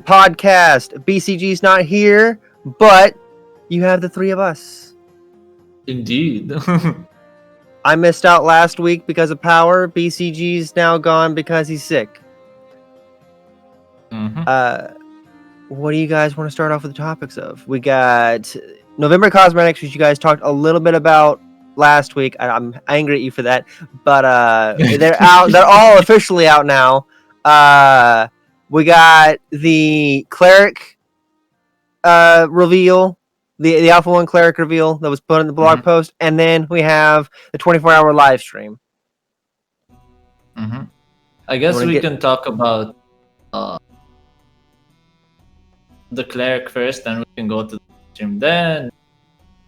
podcast. BCG's not here, but you have the three of us. Indeed. I missed out last week because of power. BCG's now gone because he's sick. What do you guys want to start off with the topics of? We got November Cosmetics, which you guys talked a little bit about last week. I'm angry at you for that, but they're out. They're all officially out now. We got the Cleric reveal, the Alpha 1 Cleric reveal that was put in the blog post, and then we have the 24-hour live stream. I guess we can talk about the Cleric first, and we can go to the stream then.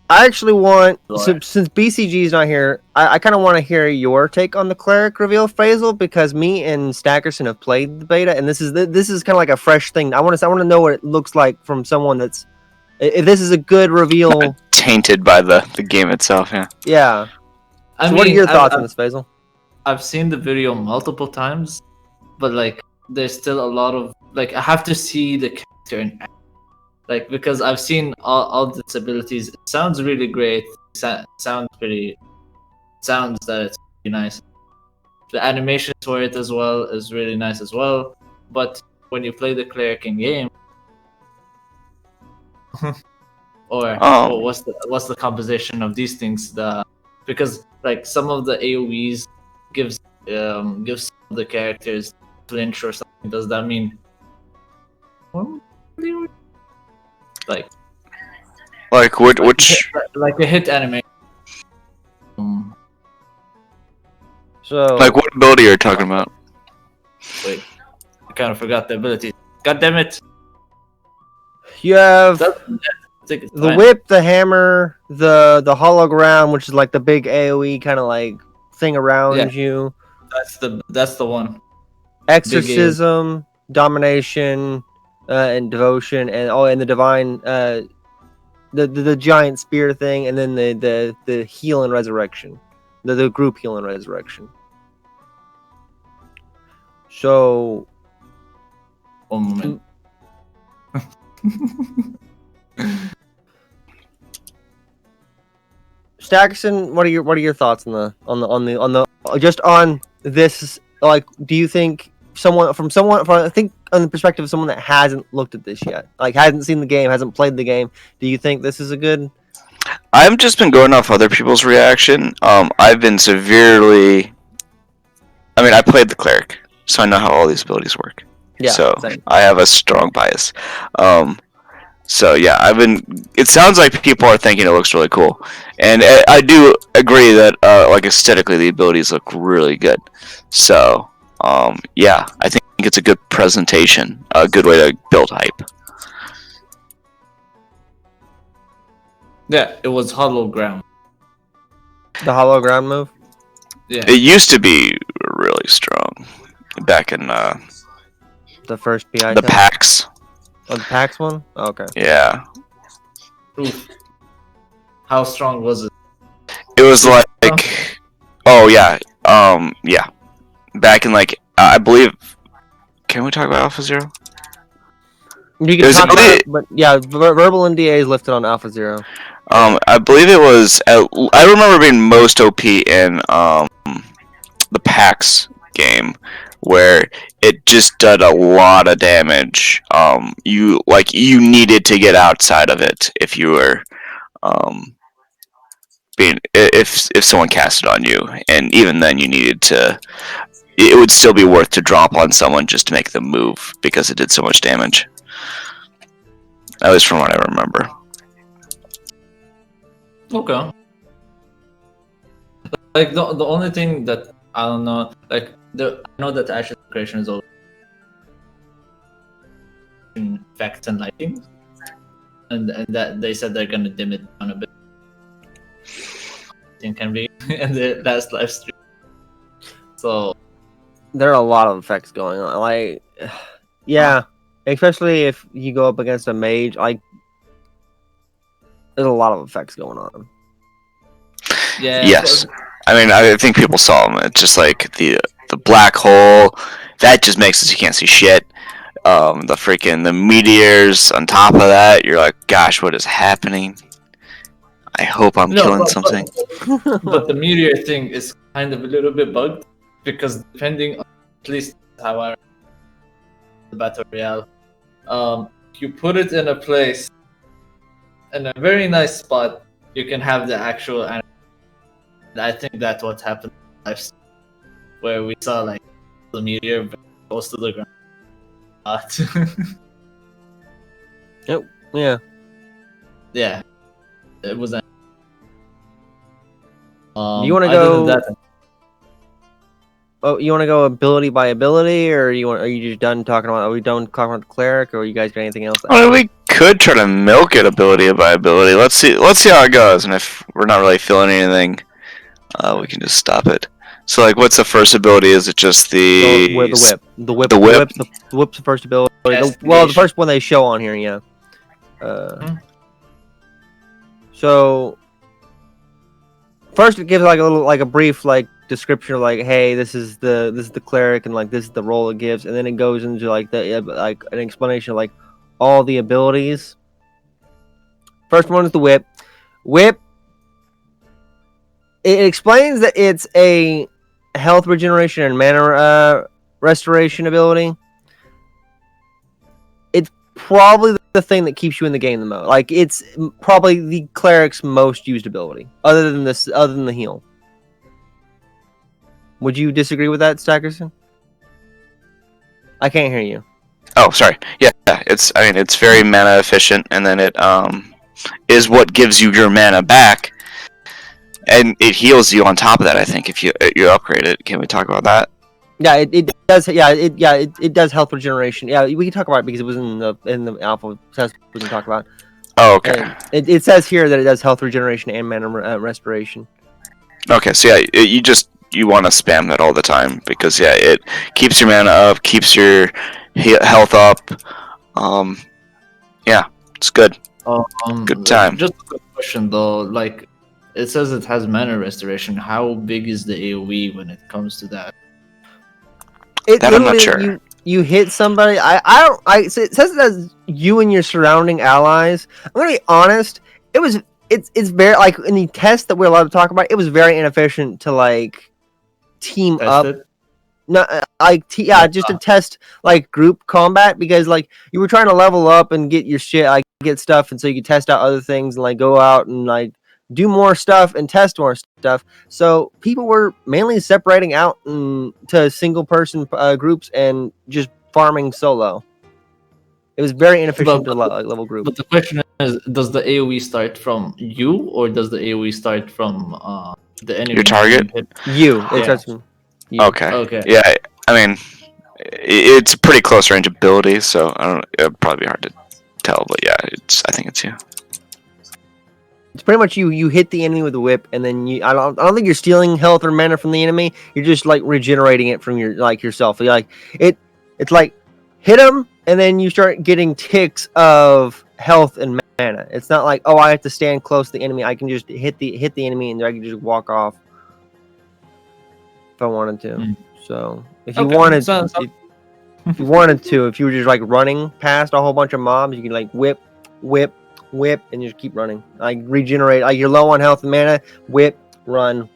I actually want, since BCG is not here, I kind of want to hear your take on the Cleric reveal, Faisal, because me and Stackerson have played the beta, and this is kind of like a fresh thing. I want to know what it looks like from someone that's, if this is a good reveal. Tainted by the game itself, yeah. Yeah. So what are your thoughts on this, Faisal? I've seen the video multiple times, but like, there's still a lot of, like, I have to see the character in action. Like, because I've seen all its abilities. It sounds really great. Sounds that it's really nice. The animations for it as well is really nice as well. But when you play the Cleric in game, what's the composition of these things? Because like some of the AoEs gives the characters flinch or something. Does that mean? Like which like a hit animation. So like what ability are you talking about? Wait, I kind of forgot the ability. God damn it! You have the whip, the hammer, the hologram, which is like the big AoE kind of like thing around you. That's the one. Exorcism, domination, and devotion, and the divine, the giant spear thing, and then the heal and resurrection, the group heal and resurrection. So, 1 moment. Stackerson, what are your thoughts on the just on this? Like, do you think from I think on the perspective of someone that hasn't looked at this yet, like hasn't seen the game, hasn't played the game, do you think this is a good? I've just been going off other people's reaction. I've been severely. I mean, I played the Cleric, so I know how all these abilities work. Yeah. So same. I have a strong bias. So yeah, it sounds like people are thinking it looks really cool, and I do agree that like aesthetically the abilities look really good. So yeah, I think it's a good presentation, a good way to build hype. Yeah, it was hologram. The hologram move. Yeah. It used to be really strong back in The first PI. the PAX. Oh, the PAX one. Oh, okay. Yeah. Oof. How strong was it? It was like, oh yeah, yeah. Back in like, I believe. Can we talk about Alpha Zero? You can talk about it, but yeah, verbal NDA is lifted on Alpha Zero. I believe it was. I remember being most OP in the PAX game, where it just did a lot of damage. You needed to get outside of it if you were if someone cast it on you, and even then you needed to. It would still be worth to drop on someone just to make them move because it did so much damage. At least from what I remember. Okay. Like the only thing that I don't know, like I know that Ashes creation is all effects and lighting, and that they said they're gonna dim it down a bit. I think can be in the last live stream. So there are a lot of effects going on. Like, yeah, especially if you go up against a mage, like there's a lot of effects going on. Yeah. Yes. I mean, I think people saw them. It's just like the black hole that just makes it so you can't see shit. The meteors on top of that. You're like, gosh, what is happening? I hope I'm killing something. But the meteor thing is kind of a little bit bugged because depending on at least how I the battle royale, you put it in a place in a very nice spot, you can have the actual animal. I think that's what happened in life, where we saw like the meteor very close to the ground. Yeah. Yeah, it was. Do you want to go? Oh, you want to go ability by ability, or are you just done talking about? Are we done talking about the cleric, or you guys got anything else? Well, we could try to milk it ability by ability. Let's see how it goes, and if we're not really feeling anything, we can just stop it. So, like, what's the first ability? Is it just the whip? The whip. The whip's the first ability. The first one they show on here, yeah. So first, it gives like a brief description of hey, this is the cleric, and this is the role it gives, and then it goes into an explanation of all the abilities. First one is the whip. Whip. It explains that it's a health regeneration and mana restoration ability. It's probably the thing that keeps you in the game the most. It's probably the cleric's most used ability, other than the heal. Would you disagree with that, Stackerson? I can't hear you. Oh, sorry. Yeah, it's very mana efficient, and then it is what gives you your mana back. And it heals you on top of that. I think if you upgrade it, can we talk about that? Yeah, it does. Yeah, it does health regeneration. Yeah, we can talk about it because it was in the alpha test. We can talk about. Oh, okay. It says here that it does health regeneration and mana restoration. Okay, so yeah, you want to spam that all the time because it keeps your mana up, keeps your health up. Yeah, it's good. Good time. Just a quick question though, it says it has mana restoration. How big is the AoE when it comes to that? That I'm not sure. You hit somebody. It says it has you and your surrounding allies. I'm gonna be honest. It's very in the test that we're allowed to talk about. It was very inefficient to team Test up. it? No, just to test group combat because you were trying to level up and get your shit, get stuff, and so you could test out other things and go out and do more stuff and test more stuff. So people were mainly separating out to single person groups and just farming solo. It was very inefficient to level group. But the question is, does the AoE start from you or does the AoE start from the enemy? Your target? You. It starts from you. Okay. Yeah, it's a pretty close range ability, so it'd probably be hard to tell, but yeah, I think it's you. It's pretty much you hit the enemy with a whip, and then I don't think you're stealing health or mana from the enemy. You're just regenerating it from your yourself. It's hit them, and then you start getting ticks of health and mana. It's not I have to stand close to the enemy. I can just hit the enemy, and I can just walk off if I wanted to. So if you wanted, if you wanted to, if you were just running past a whole bunch of mobs, you can whip, and you just keep running. Regenerate. You're low on health and mana. Whip, run.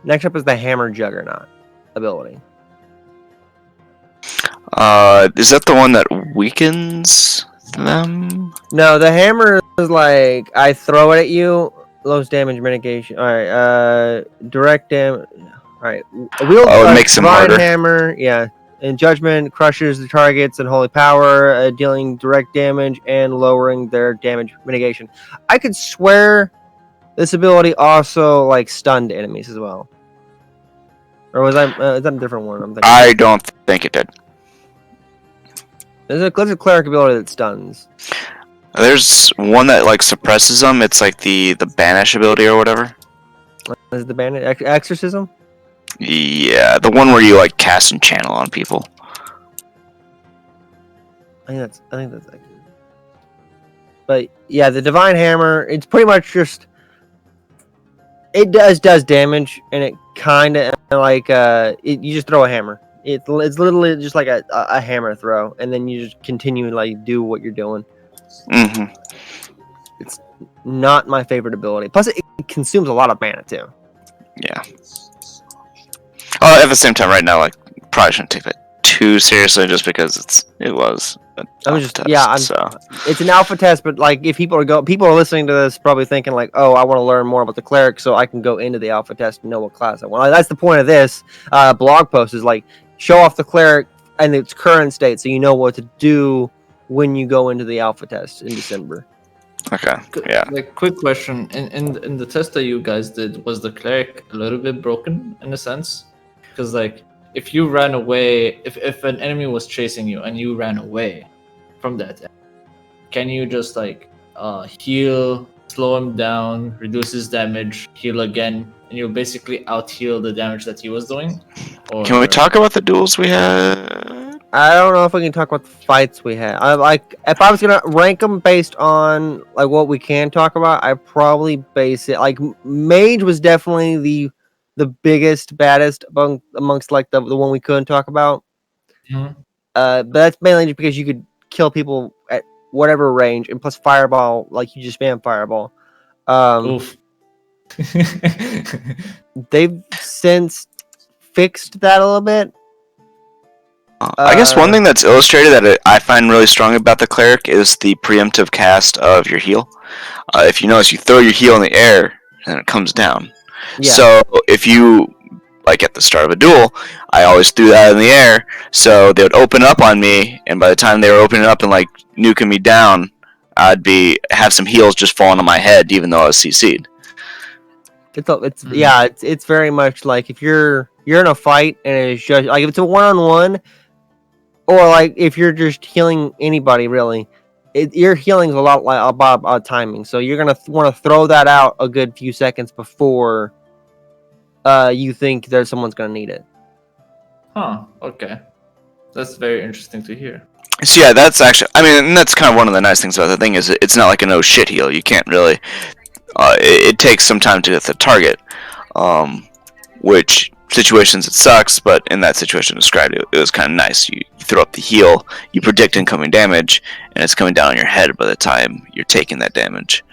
Next up is the Hammer Juggernaut ability. Is that the one that weakens them? No, the hammer is I throw it at you. Lowest damage mitigation. All right. Direct damage. All right. It makes them harder. Hammer. Yeah. And Judgment crushes the targets and Holy Power, dealing direct damage and lowering their damage mitigation. I could swear this ability also stunned enemies as well. Or is that a different one? I'm thinking. I don't think it did. There's a cleric ability that stuns. There's one that suppresses them. It's the banish ability or whatever. Is the banish exorcism? Yeah, the one where you cast and channel on people. I think that's accurate. But yeah, the divine hammer, it's pretty much just it does damage, and it kind of like you just throw a hammer. It's literally just like a hammer throw, and then you just continue like do what you're doing. Mm-hmm. It's not my favorite ability. Plus, it consumes a lot of mana too. Yeah. Oh, at the same time, right now, like, probably shouldn't take that too seriously, just because it was. I'm just it's an alpha test, but like if people are listening to this probably thinking like, oh, I want to learn more about the cleric so I can go into the alpha test and know what class I want. Like, that's the point of this blog post, is like show off the cleric and its current state so you know what to do when you go into the alpha test in December. Okay. Yeah. Like, quick question: in the test that you guys did, was the cleric a little bit broken in a sense? Because like, if you ran away, if an enemy was chasing you and you ran away from that, can you just like heal, slow him down, reduce his damage, heal again, and you basically out heal the damage that he was doing? Or... Can we talk about the duels we had? I don't know if we can talk about the fights we had. I like if I was gonna rank them based on like what we can talk about, I probably base it like Mage was definitely the biggest, baddest amongst like the one we couldn't talk about. Mhm. But that's mainly just because you could kill people at whatever range, and plus Fireball, like you just spam Fireball. Oof. They've since fixed that a little bit. I guess one thing that's illustrated that I find really strong about the cleric is the preemptive cast of your heal. If you notice, you throw your heal in the air and it comes down. Yeah. So if you, like at the start of a duel, I always threw that in the air, so they would open up on me, and by the time they were opening up and like nuking me down, I'd have some heals just falling on my head, even though I was CC'd. It's very much like if you're in a fight and it's just like if it's a one-on-one, or like if you're just healing anybody really, your healing is a lot like about timing. So you're gonna want to throw that out a good few seconds before you think there's someone's gonna need it. Huh. Okay. That's very interesting to hear. So yeah, that's actually, I mean, and that's kind of one of the nice things about the thing is it's not like a no shit heal. You can't really. It takes some time to hit the target, which situations it sucks, but in that situation described, it was kind of nice. You throw up the heal, you predict incoming damage, and it's coming down on your head by the time you're taking that damage.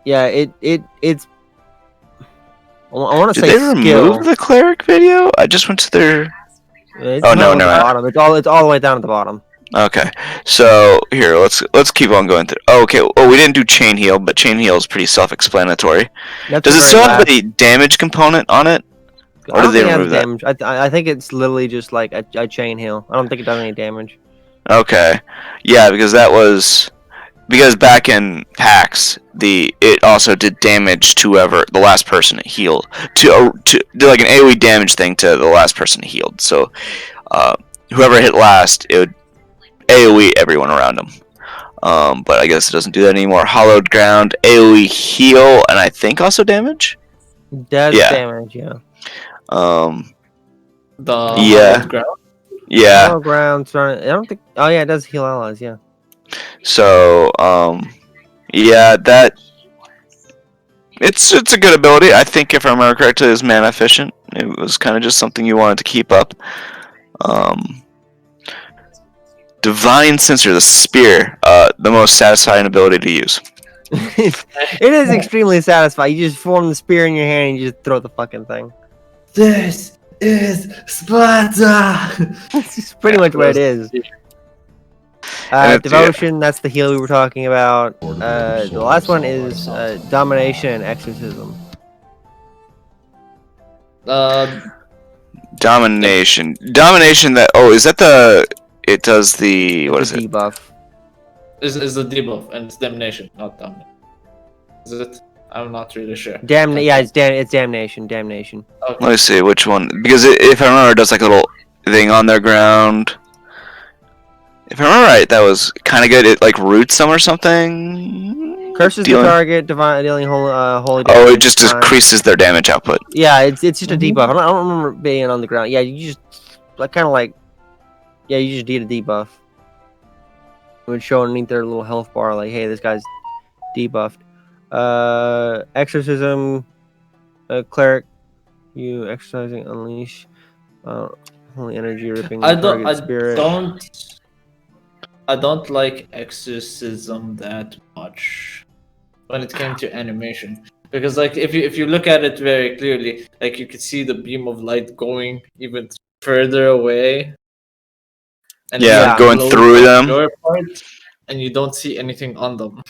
Yeah, it's. I want to say did they remove the cleric video? I just went to their. It's no, bottom. It's all the way down at the bottom. Okay, so here let's keep on going through. Oh, okay, we didn't do chain heal, but chain heal is pretty self-explanatory. Does it still have the damage component on it, or did they remove that? Damage. I think it's literally just like a chain heal. I don't think it does any damage. Okay, yeah, because back in PAX, it also did damage to whoever the last person it healed to do like an AoE damage thing to the last person it healed. So whoever hit last, it would AoE everyone around them. But I guess it doesn't do that anymore. Hollowed ground, AoE heal, and I think also damage. Does damage, yeah. Hollowed ground. Yeah. Hollowed ground. I don't think. Oh yeah, it does heal allies. Yeah. So yeah, that it's a good ability. I think if I remember correctly, it was mana efficient. It was kind of just something you wanted to keep up. Divine Censor, the spear, the most satisfying ability to use. It is extremely satisfying. You just form the spear in your hand and you just throw the fucking thing. This is Sparta! That's pretty much what it is. Devotion, that's the heal we were talking about. The last one is Domination and Exorcism. Domination. Domination, is that the... It does the... What is it? Debuff. Is the debuff, and it's Damnation, not Domination. Is it? I'm not really sure. It's Damnation. Damnation. Okay. Let me see which one. Because if I remember, it does like a little thing on their ground. If I remember right, that was kind of good. It like roots them or something. Curses the target, dealing holy damage. Oh, it just increases their damage output. Yeah, it's just a debuff. I don't remember being on the ground. Yeah, you just you just did a debuff. It would show underneath their little health bar, like, hey, this guy's debuffed. Exorcism, Cleric, You exercising unleash holy energy ripping I target don't. spirit. I don't like Exorcism that much when it came to animation, because like if you look at it very clearly, like you could see the beam of light going even further away, and it's Yeah, like going close through to them. your part, and you don't see anything on them.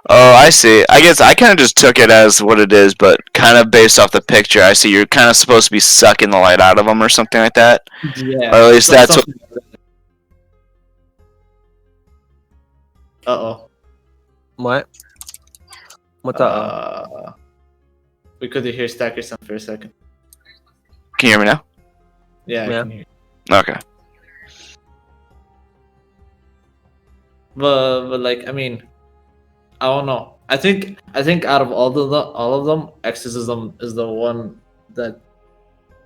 Oh, I see. I guess I kind of just took it as what it is, but kind of based off the picture, I see you're kind of supposed to be sucking the light out of them or something like that. Yeah, Or at least that's what. something. Uh What? What's oh. up? We could hear Stacker sound for a second. Can you hear me now? Yeah, I Yeah. can hear. Okay. But like I mean, I don't know. I think out of all of them, Exorcism is the one that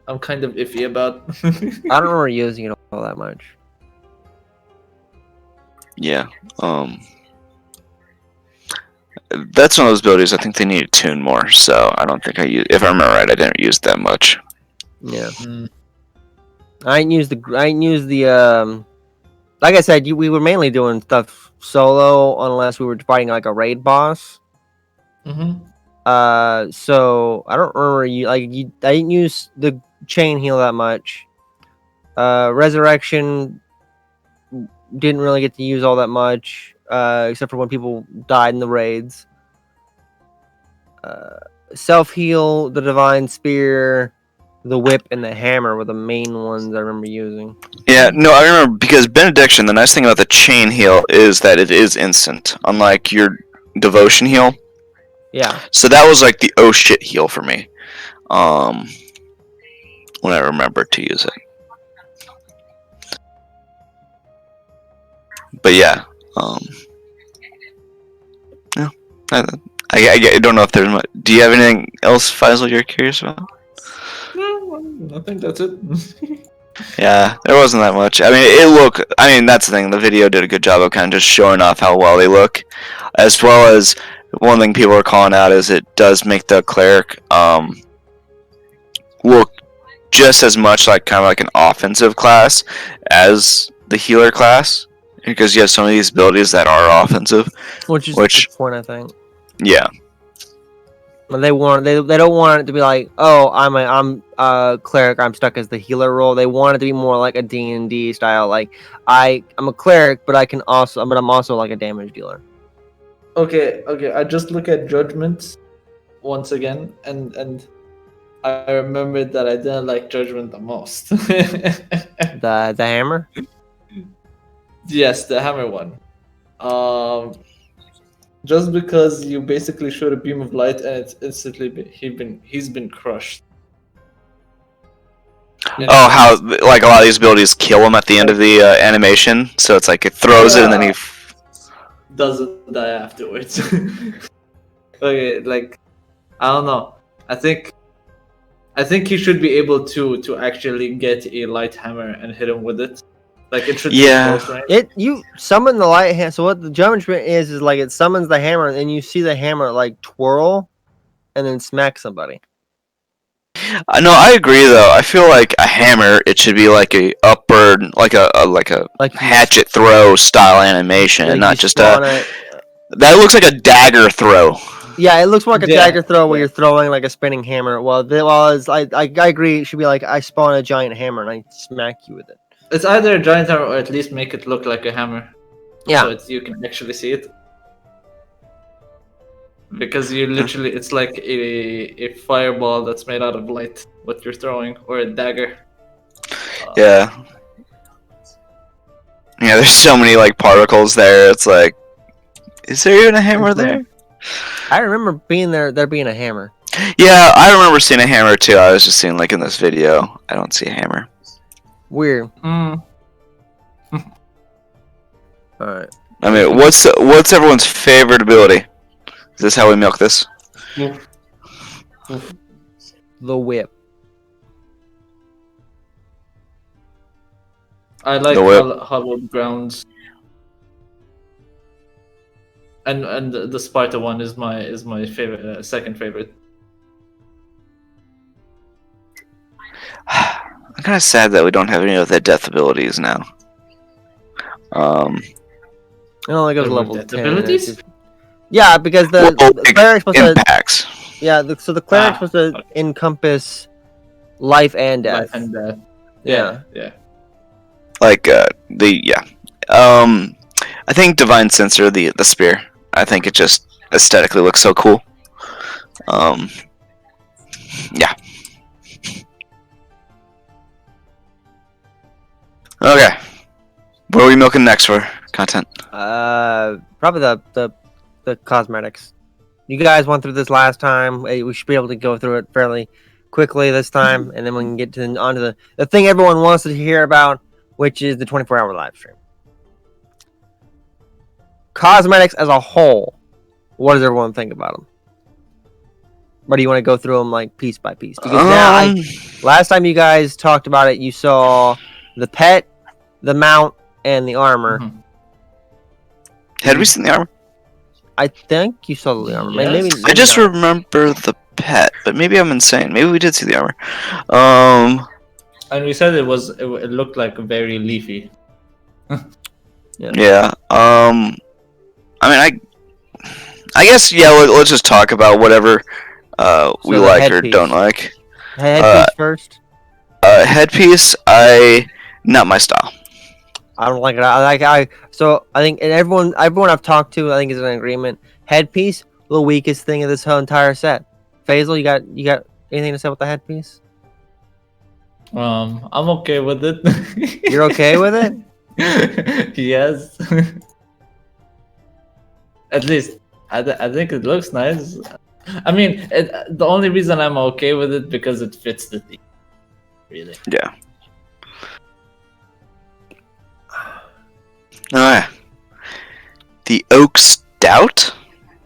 I'm kind of iffy about. I don't remember using it all that much. Yeah. That's one of those abilities I think they need to tune more. So I don't think I use. If I remember right, I didn't use that much. Yeah. Mm. I didn't use the like I said, we were mainly doing stuff solo unless we were fighting like a raid boss. Mm-hmm. So I don't remember I didn't use the chain heal that much. Resurrection didn't really get to use all that much, except for when people died in the raids. Self heal, the divine spear, the whip, and the hammer were the main ones I remember using. Yeah, no, I remember because benediction. The nice thing about the chain heal is that it is instant, unlike your devotion heal. Yeah. So that was like the oh shit heal for me. When I remembered to use it. But yeah, yeah. I don't know if there's much. Do you have anything else, Faisal, you're curious about? No, I think that's it. Yeah, there wasn't that much. I mean, that's the thing. The video did a good job of kind of just showing off how well they look, as well as one thing people are calling out is it does make the cleric look just as much like kind of like an offensive class as the healer class, because you have some of these abilities that are offensive. Which is the point, I think. Yeah. But they don't want it to be like, oh, I'm a cleric, I'm stuck as the healer role. They want it to be more like a D&D style. Like I'm a cleric, but I'm also like a damage dealer. Okay. I just look at Judgment once again, and I remembered that I didn't like Judgment the most. The hammer. Yes, the hammer one. Just because you basically showed a beam of light and it's instantly he's been crushed. Oh, how like a lot of these abilities kill him at the end of the animation, so it's like it throws it and then he. Doesn't die afterwards. Okay, like I don't know. I think he should be able to actually get a light hammer and hit him with it. Like it should be close range. You summon the light hand. So what the judgment is like it summons the hammer, and you see the hammer like twirl, and then smack somebody. No, I agree though. I feel like a hammer, it should be like a upward, like a hatchet throw style animation, and not just a. That looks like a dagger throw. Yeah, it looks more like a dagger throw where you're throwing like a spinning hammer. Well, I agree. It should be like I spawn a giant hammer and I smack you with it. It's either a giant hammer or at least make it look like a hammer. Yeah. So you can actually see it. Because you literally, it's like a fireball that's made out of light, what you're throwing, or a dagger. Yeah. Yeah, there's so many like particles there. It's like, is there even a hammer there? I remember there being a hammer. Yeah, I remember seeing a hammer too. I was just seeing like in this video, I don't see a hammer. Weird. Mm. Alright. I mean, what's everyone's favorite ability? Is this how we milk this? The whip. I like Hallowed Grounds. And the Sparta one is my favorite, second favorite. I'm kind of sad that we don't have any of the death abilities now. I don't think it was There were level death 10. abilities? It's just- Yeah, because the cleric's supposed to. Impacts. Yeah, so the cleric's supposed to okay. encompass life and death. Life and death. Yeah. Yeah. Like I think Divine Censor, the spear. I think it just aesthetically looks so cool. Yeah. Okay. What are we milking next for content? Probably the cosmetics. You guys went through this last time. We should be able to go through it fairly quickly this time, and then we can get onto the thing everyone wants to hear about, which is the 24-hour live stream. Cosmetics as a whole, what does everyone think about them? Or do you want to go through them like piece by piece? Because now, last time you guys talked about it, you saw the pet, the mount, and the armor. Mhm. Had we seen the armor? I think you saw the armor. Yes. Maybe I just not. remember the pet, but maybe I'm insane. Maybe we did see the armor. And we said it looked like very leafy. Yeah. I mean, I guess yeah. Let's just talk about whatever we the like or headpiece. don't like. Headpiece first. Headpiece, not my style. I don't like it. So I think and everyone I've talked to, I think is in agreement. Headpiece, the weakest thing of this whole entire set. Faisal, you got anything to say about the headpiece? I'm okay with it. You're okay with it? Yes. At least I think it looks nice. I mean, the only reason I'm okay with it because it fits the theme. Really. Yeah. Alright. The Oak Stout?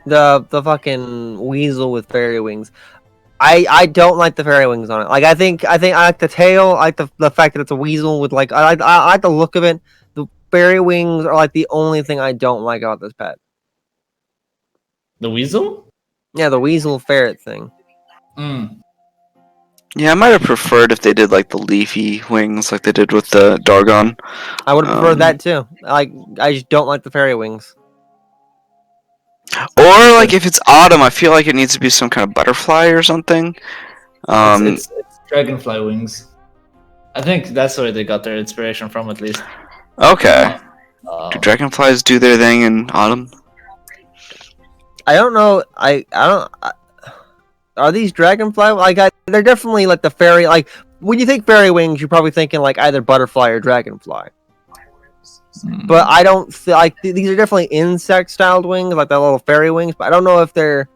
The fucking weasel with fairy wings. I don't like the fairy wings on it. Like I think I like the tail. I like the fact that it's a weasel with like I like the look of it. The fairy wings are like the only thing I don't like about this pet. The weasel? Yeah, the weasel ferret thing. Mm. Yeah, I might have preferred if they did like the leafy wings like they did with the Dargon. I would have preferred that too. Like I just don't like the fairy wings. Or like if it's autumn, I feel like it needs to be some kind of butterfly or something. It's Dragonfly Wings. I think that's where they got their inspiration from, at least. Okay. Do dragonflies do their thing in autumn? I don't know. I don't. Are these dragonfly? Like they're definitely like the fairy. Like when you think fairy wings, you're probably thinking like either butterfly or dragonfly. But I don't like these are definitely insect-styled wings, like the little fairy wings. But I don't know if they're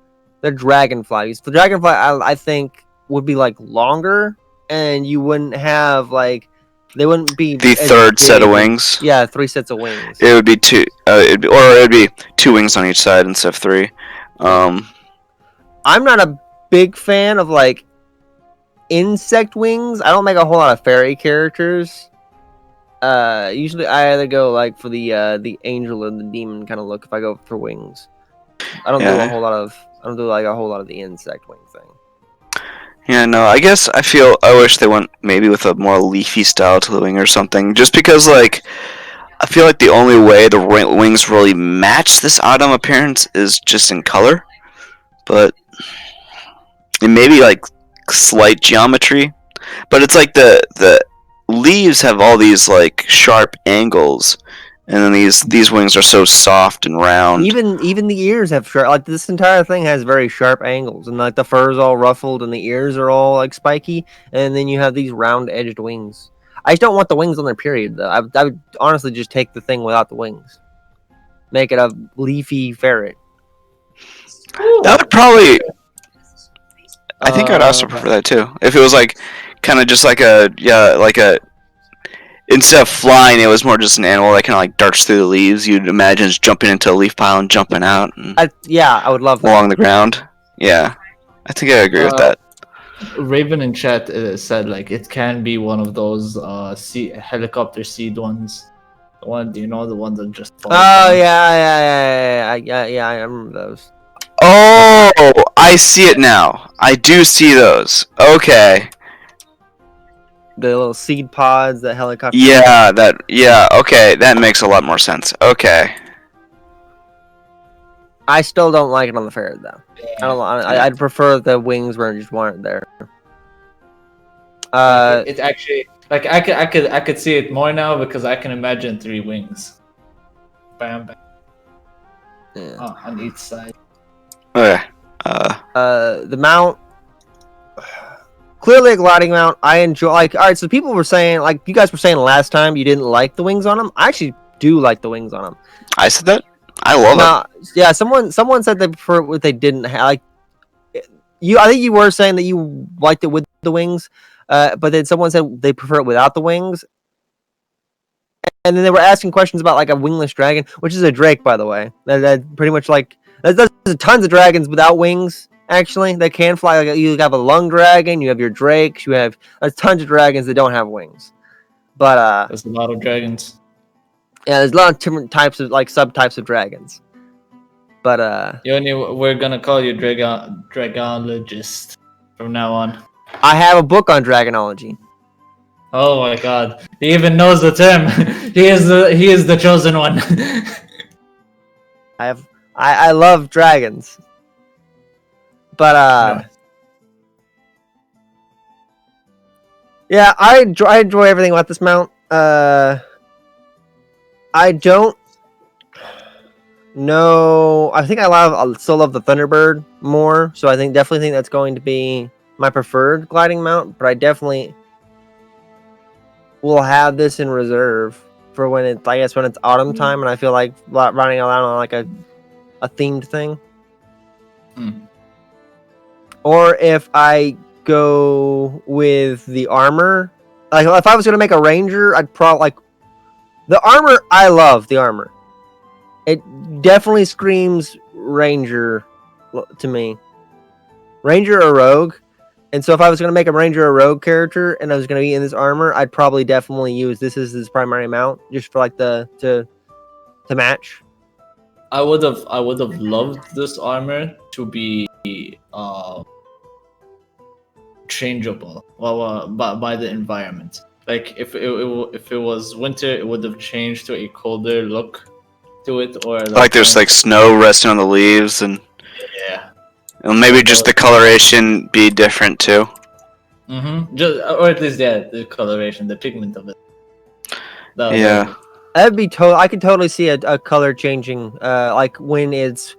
dragonflies. The dragonfly, I think, would be like longer, and you wouldn't have like they wouldn't be The as third set of big. wings. Yeah, 3 sets of wings. It would be two. It'd be 2 wings on each side instead of 3. I'm not a big fan of like insect wings. I don't make a whole lot of fairy characters. Usually I either go like for the angel and the demon kind of look if I go for wings. I don't do a whole lot of the insect wing thing. Yeah, no, I guess I wish they went maybe with a more leafy style to the wing or something. Just because like I feel like the only way the wings really match this autumn appearance is just in color. But and maybe like slight geometry. But it's like the leaves have all these like sharp angles, and then these wings are so soft and round. Even the ears have sharp. Like this entire thing has very sharp angles, and like the fur is all ruffled, and the ears are all like spiky, and then you have these round-edged wings. I just don't want the wings on their period though. I would honestly just take the thing without the wings, make it a leafy ferret. That would probably. I think I'd also prefer that too. If it was like kind of just like a instead of flying, it was more just an animal that kind of like darts through the leaves. You'd imagine it's jumping into a leaf pile and jumping out. And I would love that. Along the ground. Yeah, I think I agree with that. Raven in chat said like it can be one of those helicopter seed ones. The one, do you know the one that just? Oh down? Yeah. I remember those. Oh, I see it now. I do see those. Okay. The little seed pods, the helicopter. Yeah, okay, that makes a lot more sense. Okay. I still don't like it on the ferret though. I don't. I'd prefer the wings where just weren't there. It actually like I could see it more now because I can imagine 3 wings. Bam, bam. Yeah. On each side. Okay. The mount. Clearly a gliding mount. I enjoy. Like, all right. So people were saying, like, you guys were saying last time you didn't like the wings on them. I actually do like the wings on them. I said that. I love it. Yeah. Someone said they prefer what they didn't have. Like, I think you were saying that you liked it with the wings, but then someone said they prefer it without the wings. And then they were asking questions about like a wingless dragon, which is a drake, by the way. That pretty much like there's tons of dragons without wings. Actually, they can fly. Like, you have a lung dragon, you have your drakes, there's tons of dragons that don't have wings. But there's a lot of dragons. Yeah, there's a lot of different types of like subtypes of dragons. But Yoni, we're gonna call you dragonologist from now on. I have a book on dragonology. Oh my god. He even knows the term. He is the chosen one. I love dragons. But yeah, I enjoy everything about this mount. I don't know. I think I still love the Thunderbird more. So I definitely think that's going to be my preferred gliding mount. But I definitely will have this in reserve for when it's autumn time and I feel like running around on like a themed thing. Or if I go with the armor, like if I was gonna make a ranger, I'd probably like the armor. I love the armor. It definitely screams ranger to me. Ranger or rogue. And so if I was gonna make a ranger or rogue character and I was gonna be in this armor, I'd probably definitely use this as his primary mount just for like to match. I would have loved this armor to be changeable by the environment. Like if it was winter, it would have changed to a colder look to it, or like there's like snow resting on the leaves and yeah, and maybe just the coloration be different too. Or at least the coloration, the pigment of it. Yeah. That'd be I could totally see a color changing, like when it's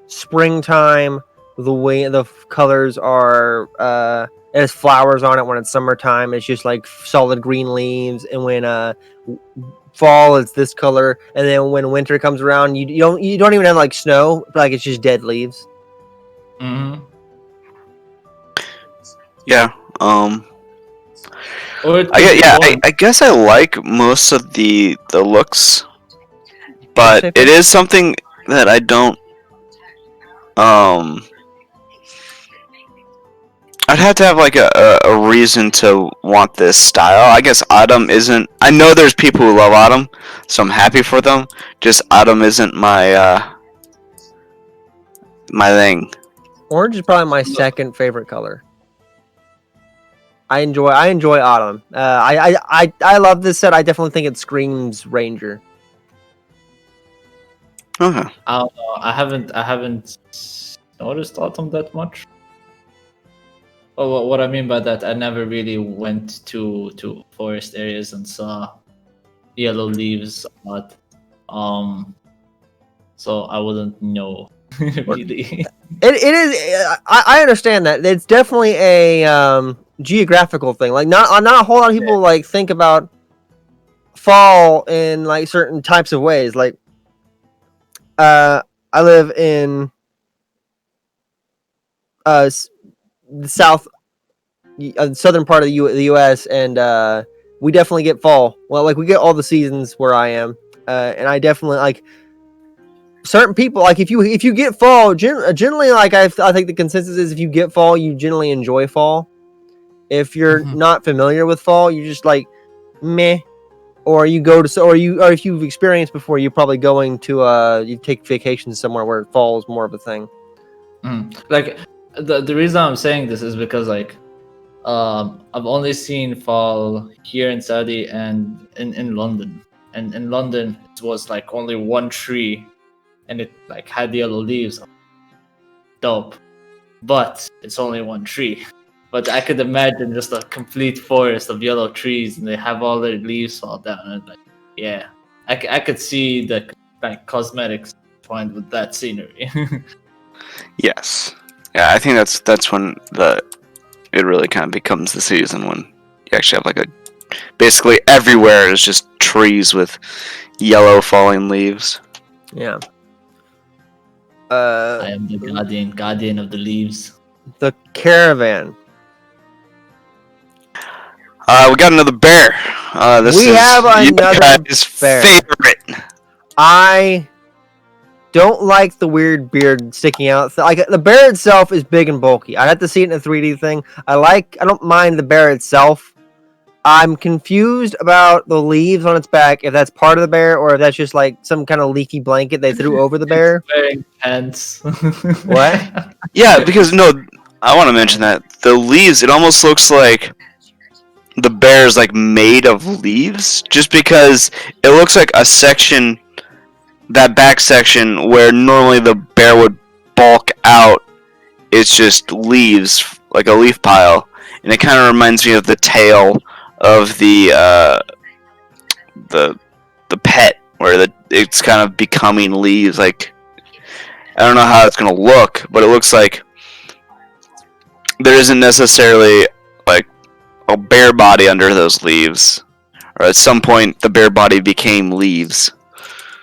springtime, the way the colors are, it has flowers on it. When it's summertime, it's just like solid green leaves, and when fall, it's this color, and then when winter comes around, you don't even have like snow, like it's just dead leaves. Yeah. I guess I like most of the looks, but it is something that I don't. I'd have to have like a reason to want this style. I guess autumn isn't. I know there's people who love autumn, so I'm happy for them. Just autumn isn't my my thing. Orange is probably my second favorite color. I enjoy autumn. I love this set. I definitely think it screams ranger. Okay. I don't know. I haven't noticed autumn that much. Oh, what I mean by that, I never really went to forest areas and saw yellow leaves a lot. So I wouldn't know really. It is. I understand that. It's definitely a geographical thing. Like not a whole lot of people like think about fall in like certain types of ways. Like I live in the southern part of the U.S. and we definitely get fall. Well, like we get all the seasons where I am, and I definitely like certain people. Like if you get fall, generally, like I think the consensus is if you get fall, you generally enjoy fall. If you're not familiar with fall, you're just like meh, or you go to or if you've experienced before, you're probably going to you take vacations somewhere where fall is more of a thing. Like the reason I'm saying this is because like I've only seen fall here in Saudi and in London. And in London, it was like only one tree, and it like had yellow leaves. Dope, but it's only one tree. But I could imagine just a complete forest of yellow trees, and they have all their leaves fall down. And like, yeah, I could see the like cosmetics point with that scenery. Yes. Yeah, I think that's when it really kind of becomes the season when you actually have like a basically everywhere is just trees with yellow falling leaves. Yeah. I am the guardian of the leaves. The caravan. We got another bear. This We is have you another guys' bear. favorite. I don't like the weird beard sticking out. Like the bear itself is big and bulky. I have to see it in a 3D thing. I don't mind the bear itself. I'm confused about the leaves on its back, if that's part of the bear or if that's just like some kind of leafy blanket they threw over the bear. Wearing pants. What? Yeah, because no, I want to mention that the leaves. It almost looks like the bear's like made of leaves, just because it looks like a section, that back section where normally the bear would bulk out. It's just leaves, like a leaf pile, and it kind of reminds me of the tail of the pet, where it's kind of becoming leaves. Like, I don't know how it's gonna look, but it looks like there isn't necessarily like a bear body under those leaves, or at some point the bear body became leaves.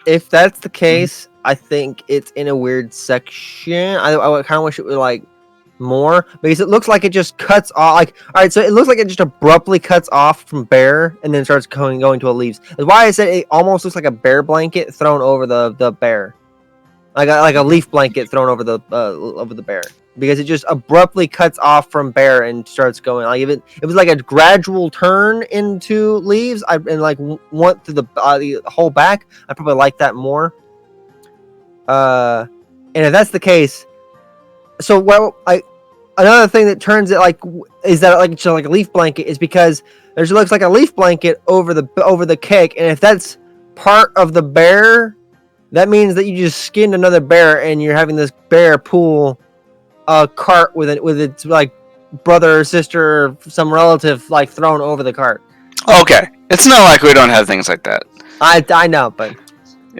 If that's the case, I think it's in a weird section. I kind of wish it was like more, because it looks like it just cuts off. Like, all right, so it looks like it just abruptly cuts off from bear and then starts going to a leaves. That's why I said it almost looks like a bear blanket thrown over the bear, like a leaf blanket thrown over the bear, because it just abruptly cuts off from bear and starts going. Like if it was like a gradual turn into leaves, and like went through the whole back, I probably like that more. And if that's the case, so another thing that turns it like is that like just like a leaf blanket is because there looks like a leaf blanket over the cake, and if that's part of the bear, that means that you just skinned another bear and you're having this bear pull a cart with its like brother or sister or some relative like thrown over the cart. Okay, it's not like we don't have things like that. I know, but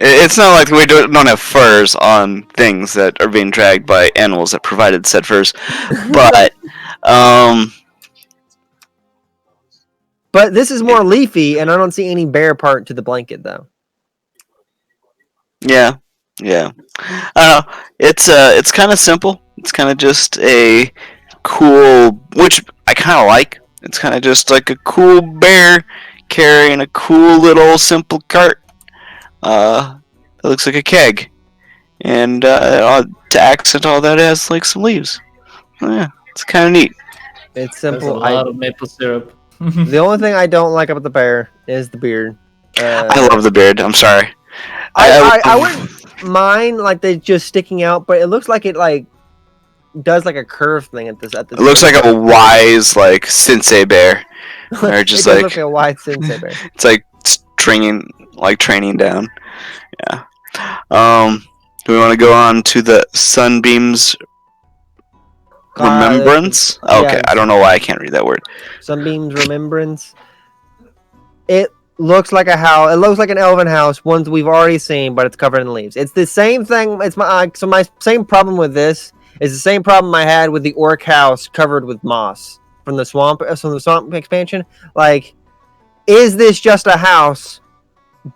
It's not like we don't have furs on things that are being dragged by animals that provided said furs, but but this is more leafy, and I don't see any bear part to the blanket though. yeah. I don't know. It's kind of simple. It's kind of just a cool, which I kind of like. It's kind of just like a cool bear carrying a cool little simple cart. It looks like a keg, and to accent all that, it has like some leaves. Yeah, it's kind of neat. It's There's a simple. lot of maple syrup. The only thing I don't like about the bear is the beard. I love the beard. I'm sorry. I wouldn't mind like they just sticking out, but it looks like it like does like a curve thing at this. It looks like a wise like sensei bear, or just it does like look like a wide sensei bear. it's like training down. Yeah. Do we want to go on to the Sunbeam's Remembrance? Okay, yeah. I don't know why I can't read that word. Sunbeam's Remembrance. It looks like a house. It looks like an elven house, ones we've already seen, but it's covered in leaves. It's the same thing. It's my same problem with this is the same problem I had with the orc house covered with moss from the swamp expansion. Like, is this just a house,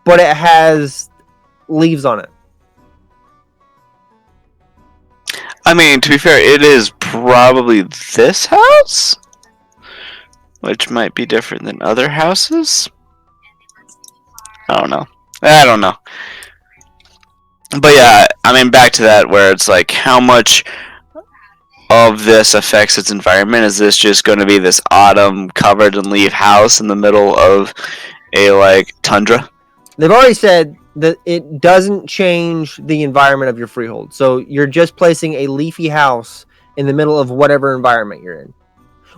but it has leaves on it? I mean, to be fair, it is probably this house, which might be different than other houses. I don't know. But yeah, I mean, back to that where it's like, how much of this affects its environment? Is this just going to be this autumn covered in leaf house in the middle of a like tundra? They've already said that it doesn't change the environment of your freehold. So you're just placing a leafy house in the middle of whatever environment you're in.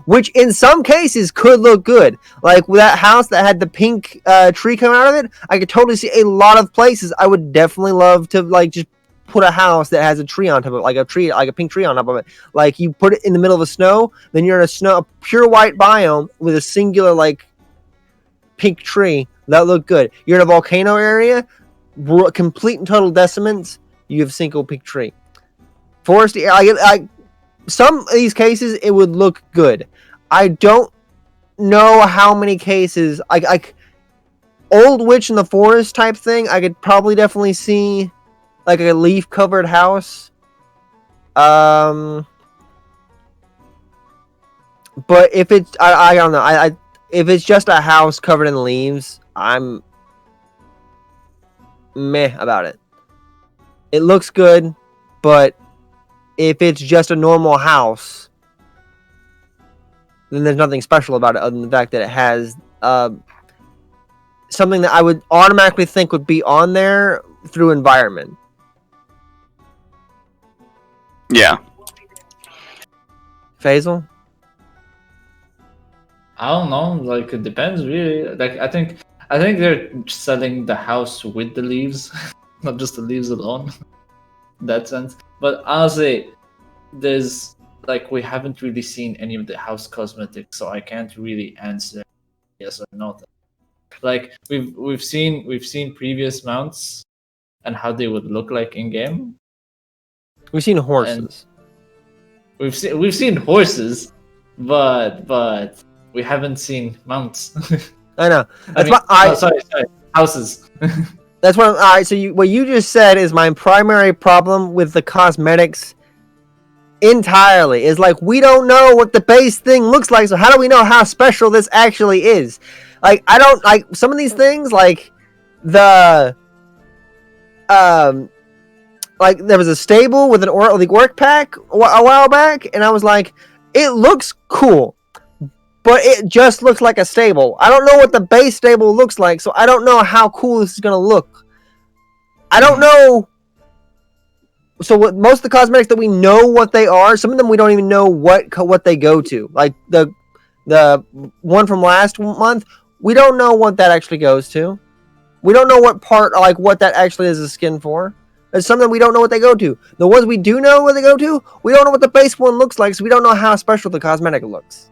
which in some cases could look good. Like with that house that had the pink tree coming out of it, I could totally see a lot of places. I would definitely love to like just put a house that has a tree on top of it, like a pink tree on top of it. Like you put it in the middle of the snow, then you're in a pure white biome with a singular like pink tree. That look good. You're in a volcano area, complete and total deciments. You have single pink tree. Forest, some of these cases it would look good. I don't know how many cases. Old witch in the forest type thing. I could probably definitely see like a leaf covered house. But if it's I don't know. If it's just a house covered in leaves, I'm meh about it. It looks good, but if it's just a normal house, then there's nothing special about it other than the fact that it has something that I would automatically think would be on there through environment. Yeah. Faisal? I don't know. Like it depends, really. Like I think they're selling the house with the leaves, not just the leaves alone. In that sense. But honestly, there's like we haven't really seen any of the house cosmetics, so I can't really answer yes or no. Like we've seen previous mounts and how they would look like in game. We've seen horses. And we've seen horses, but we haven't seen mounts. I know. Sorry, houses. That's what. All right. So what you just said is my primary problem with the cosmetics. Entirely is like we don't know what the base thing looks like. So how do we know how special this actually is? Like I don't like some of these things. Like the like there was a stable with an orc pack a while back, and I was like, it looks cool. But it just looks like a stable. I don't know what the base stable looks like, so I don't know how cool this is going to look. I don't know. So most of the cosmetics that we know what they are, some of them we don't even know what they go to. Like the one from last month, we don't know what that actually goes to. We don't know what part, like what that actually is a skin for. There's some of them we don't know what they go to. The ones we do know what they go to, we don't know what the base one looks like, so we don't know how special the cosmetic looks.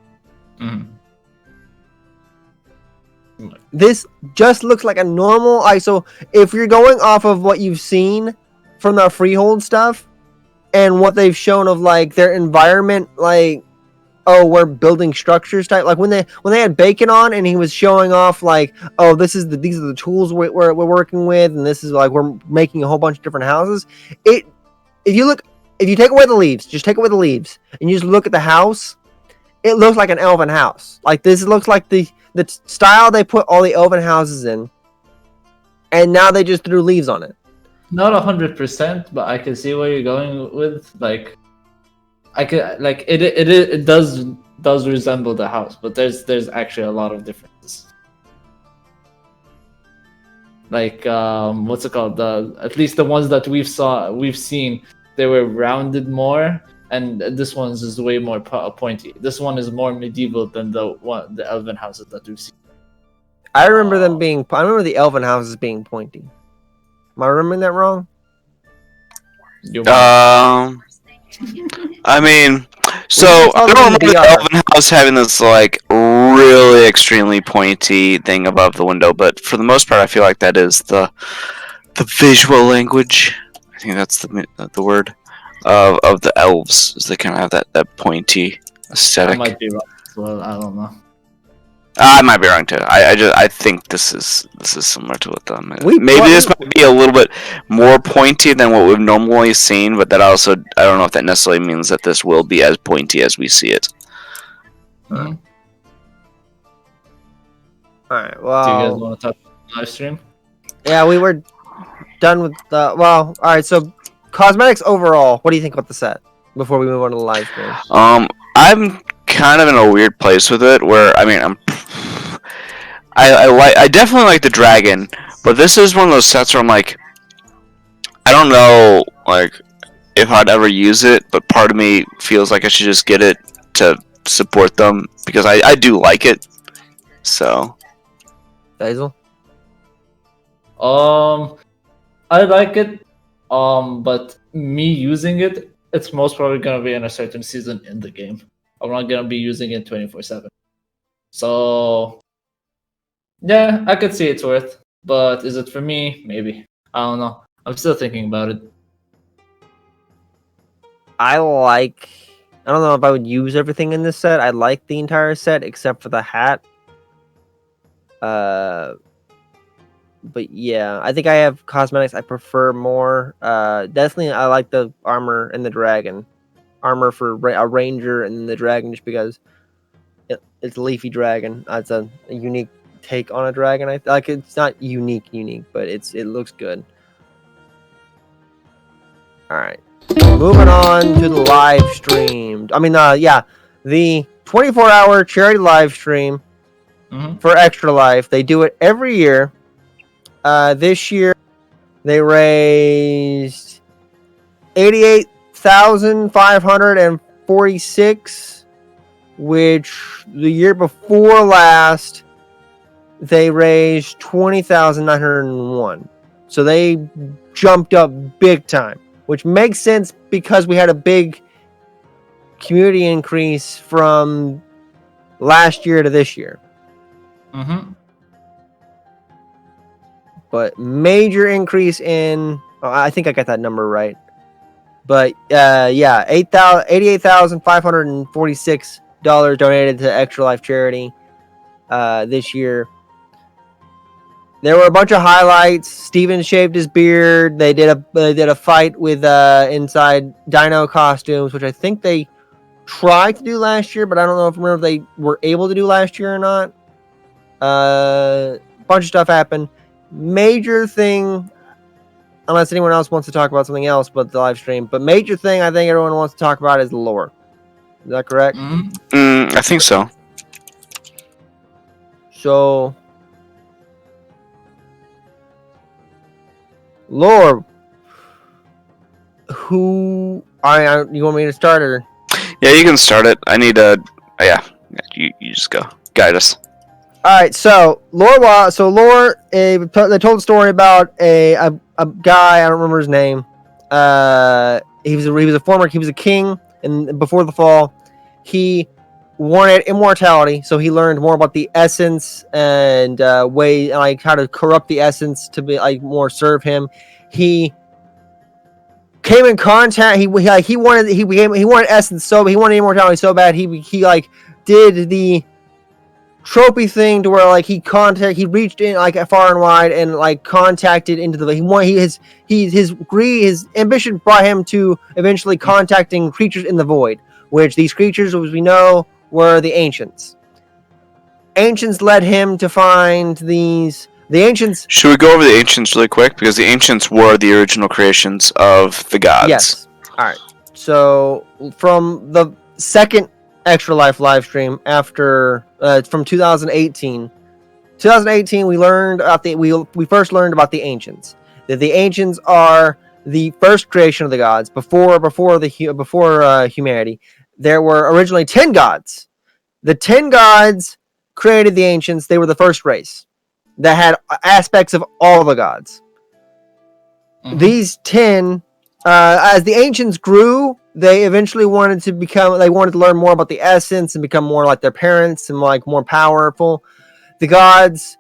This just looks like a normal. So if you're going off of what you've seen from the freehold stuff and what they've shown of like their environment, like we're building structures type. Like when they had Bacon on and he was showing off like, these are the tools we're working with, and this is like we're making a whole bunch of different houses. If you take away the leaves, just take away the leaves, and you just look at the house. It looks like an elven house. Like this looks like the style they put all the elven houses in, and now they just threw leaves on it. Not 100%, but I can see where you're going with. Like, I could like it does resemble the house, but there's actually a lot of differences. Like what's it called? At least the ones that we've seen, they were rounded more. And this one's is way more pointy. This one is more medieval than the elven houses that we've seen. I remember them being. I remember the elven houses being pointy. Am I remembering that wrong? I mean, so I don't remember the elven house having this like really extremely pointy thing above the window, but for the most part, I feel like that is the visual language. I think that's the word. Of the elves, is they kind of have that pointy aesthetic. I might be wrong as well. I don't know. I might be wrong too. I think this is similar to what them. Maybe this might be a little bit more pointy than what we've normally seen, but that also I don't know if that necessarily means that this will be as pointy as we see it. Mm-hmm. All right. Well, do you guys want to talk about live stream? Yeah, we were done with the. Well, all right. So. Cosmetics overall, what do you think about the set? Before we move on to the live stream. I'm kind of in a weird place with it, where I mean, I definitely like the dragon, but this is one of those sets where I'm like, I don't know, like if I'd ever use it, but part of me feels like I should just get it to support them because I do like it. So Basil? I like it. But me using it, it's most probably gonna be in a certain season in the game. I'm not gonna be using it 24/7. So yeah, I could see it's worth. But is it for me? Maybe. I don't know. I'm still thinking about it. I don't know if I would use everything in this set. I like the entire set except for the hat. But yeah, I think I have cosmetics I prefer more. Definitely I like the armor and the dragon. Armor for a ranger and the dragon just because it's leafy dragon. It's a unique take on a dragon. I like it's not unique, but it looks good. All right. Moving on to the live stream. The 24-hour charity live stream for Extra Life. They do it every year. This year they raised 88,546, which the year before last they raised 20,901. So they jumped up big time, which makes sense because we had a big community increase from last year to this year. But major increase in, I think I got that number right. But yeah, $88,546 donated to Extra Life charity this year. There were a bunch of highlights. Steven shaved his beard. They did a fight with inside dino costumes, which I think they tried to do last year, but I don't know if they were able to do last year or not. Bunch of stuff happened. Major thing, unless anyone else wants to talk about something else but the live stream, but major thing I think everyone wants to talk about is the lore. Is that correct? I think so. So, lore. You want me to start or? Yeah, you can start it. I need a. Yeah, you just go. Guide us. All right, so lore. They told a story about a guy. I don't remember his name. He was a king, and before the fall, he wanted immortality. So he learned more about the essence and how to corrupt the essence to be more serve him. He came in contact. He wanted essence so he wanted immortality so bad. He did the trophy thing to where he reached in far and wide and contacted into the his ambition brought him to eventually contacting creatures in the void, which these creatures, as we know, were the ancients. Ancients led him to find the ancients. Should we go over the ancients really quick, because the ancients were the original creations of the gods? Yes. All right. So from the second Extra Life live stream after from 2018 we learned about we first learned about the ancients, that the ancients are the first creation of the gods before humanity. There were originally 10 gods. The 10 gods created the ancients. They were the first race that had aspects of all the gods. These 10, as the ancients grew, they eventually wanted to learn more about the essence and become more like their parents and more powerful. The gods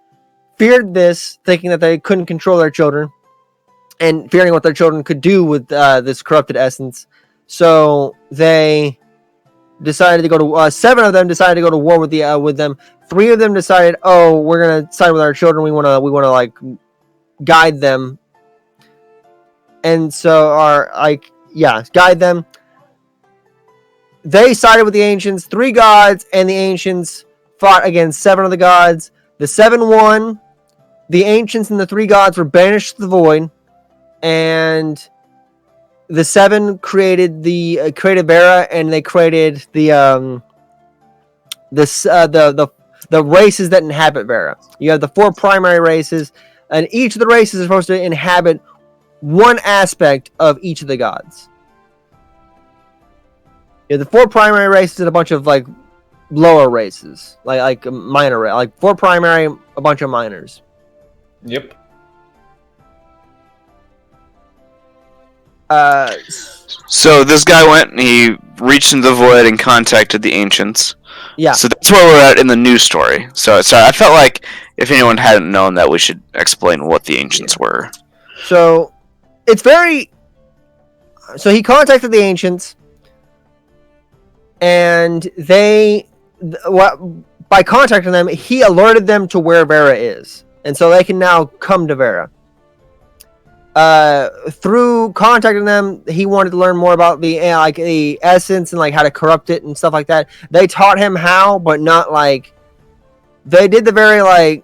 feared this, thinking that they couldn't control their children and fearing what their children could do with this corrupted essence. So they decided to go to 7 of them decided to go to war with them. 3 of them decided, we're gonna side with our children. We wanna guide them, and so guide them. They sided with the ancients. 3 gods and the ancients fought against 7 of the gods. The 7 won. The ancients and the 3 gods were banished to the void, and the 7 created Vera, and they created the races that inhabit Vera. You have the 4 primary races, and each of the races is supposed to inhabit one aspect of each of the gods. You have the 4 primary races and a bunch of lower races, like minor, like 4 primary, a bunch of minors. Yep. So this guy went and he reached into the void and contacted the ancients. Yeah. So that's where we're at in the news story. So sorry, I felt like if anyone hadn't known that, we should explain what the ancients were. So it's very. So he contacted the ancients, and by contacting them, he alerted them to where Vera is, and so they can now come to Vera. Through contacting them, he wanted to learn more about the essence and like how to corrupt it and stuff like that. They taught him how, but not like they did the very like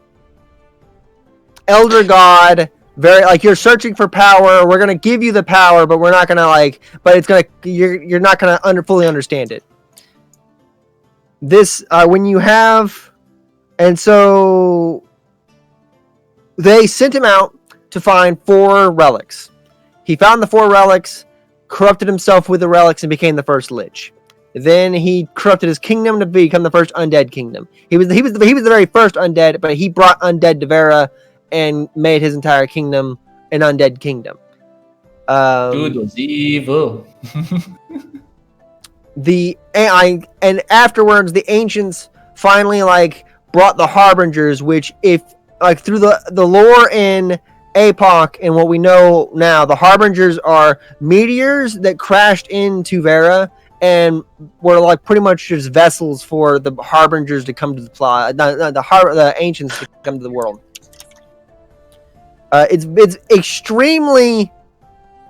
elder god, very like you're searching for power. We're gonna give you the power, but we're not gonna like. But it's gonna you're not gonna fully understand it. This when you have, and so they sent him out to find 4 relics. He found the 4 relics, corrupted himself with the relics, and became the first Lich. Then he corrupted his kingdom to become the first undead kingdom. He was the very first undead, but he brought undead to Vera and made his entire kingdom an undead kingdom. Dude was evil. And afterwards, the ancients finally like brought the Harbingers, which if like through the lore in APOC and what we know now, the Harbingers are meteors that crashed into Vera and were like pretty much just vessels for the Harbingers to come to the ancients to come to the world. It's extremely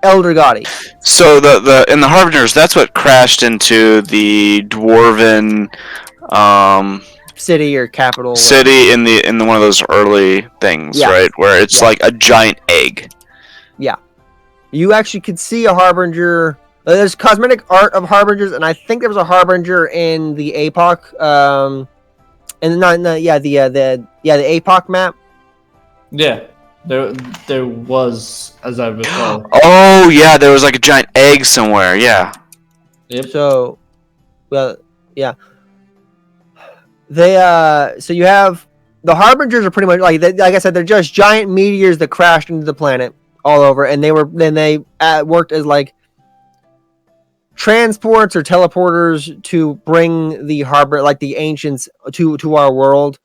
elder gaudy. So the in the Harbingers, that's what crashed into the dwarven city or capital city in one of those early things, right? Where it's like a giant egg. Yeah. You actually could see a Harbinger. There's cosmetic art of Harbingers, and I think there was a Harbinger in the APOC. And the APOC map. Yeah, there was, as I recall. Oh yeah, there was like a giant egg somewhere. Yeah. Yep. So, well, yeah. They so you have the Harbingers are pretty much like I said, they're just giant meteors that crashed into the planet all over, and they worked as like transports or teleporters to bring the harbor, like the ancients, to our world.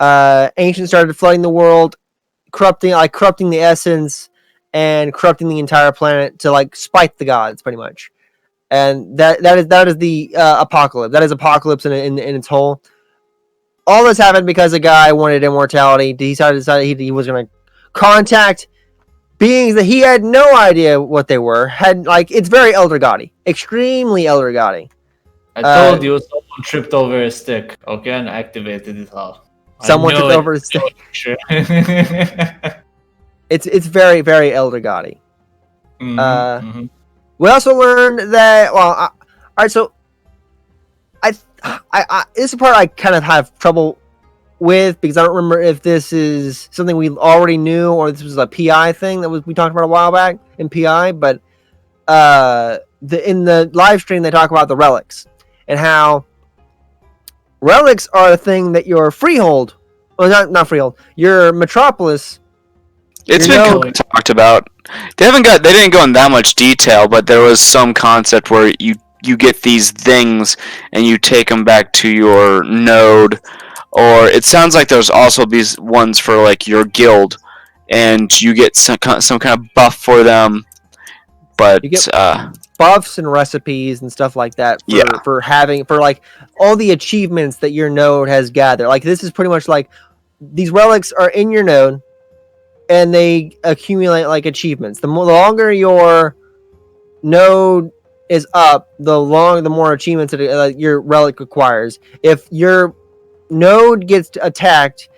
Ancients started flooding the world, corrupting the essence and corrupting the entire planet to like spite the gods, pretty much. And that is the apocalypse. That is apocalypse in its whole. All this happened because a guy wanted immortality. He decided he was going to contact beings that he had no idea what they were. It's very Elder Gaudy. Extremely Elder Gaudy. I told you someone tripped over a stick, okay, and activated it all. Someone tripped over a stick. Sure. It's very, very Elder Gaudy. Mm-hmm. We also learned that, all right, so I this is the part I kind of have trouble with because I don't remember if this is something we already knew or this was a PI thing that we talked about a while back in PI, but in the live stream they talk about the relics and how relics are a thing that your freehold, well not freehold, your metropolis. It's been talked about. They didn't go in that much detail, but there was some concept where you get these things and you take them back to your node, or it sounds like there's also these ones for like your guild, and you get some kind of buff for them. But you get buffs and recipes and stuff like that for like all the achievements that your node has gathered. Like this is pretty much like these relics are in your node. And they accumulate like achievements. The longer your node is up, the more achievements that your relic requires. If your node gets attacked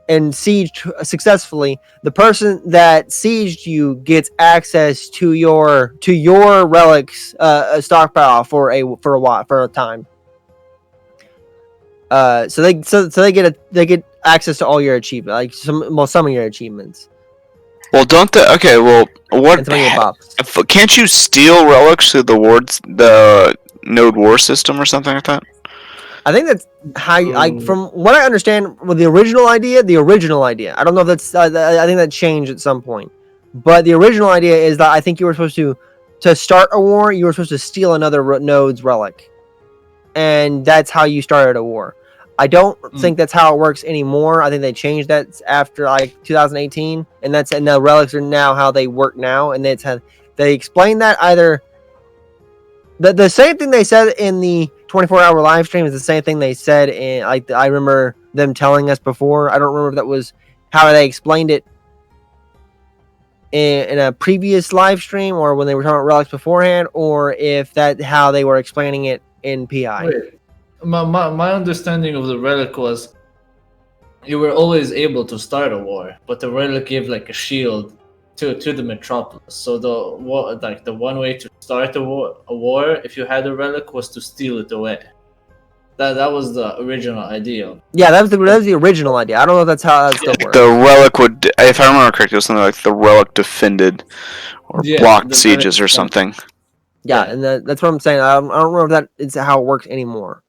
and sieged successfully, the person that sieged you gets access to your relics stockpile for a time. So they get access to all your achievements, like some of your achievements. Well, don't they? Okay, well, what? Can't you steal relics through the node war system or something like that? I think that's how from what I understand with the original idea. I don't know if that's. I think that changed at some point, but the original idea is that I think you were supposed to start a war. You were supposed to steal another node's relic, and that's how you started a war. I don't think that's how it works anymore. I think they changed that after like 2018, and the relics are now how they work now, and they explained that either. The same thing they said in the 24-hour live stream is the same thing they said in I remember them telling us before. I don't remember if that was how they explained it in a previous live stream or when they were talking about relics beforehand, or if that how they were explaining it in PI. Wait. My understanding of the relic was you were always able to start a war, but the relic gave like a shield to the metropolis. So the one way to start a war if you had a relic was to steal it away. That was the original idea. Yeah, that was the original idea. I don't know if that's how that still works. The relic would, if I remember correctly, it was something like the relic defended or blocked sieges or something. Yeah, and that's what I'm saying. I don't remember if that is how it works anymore.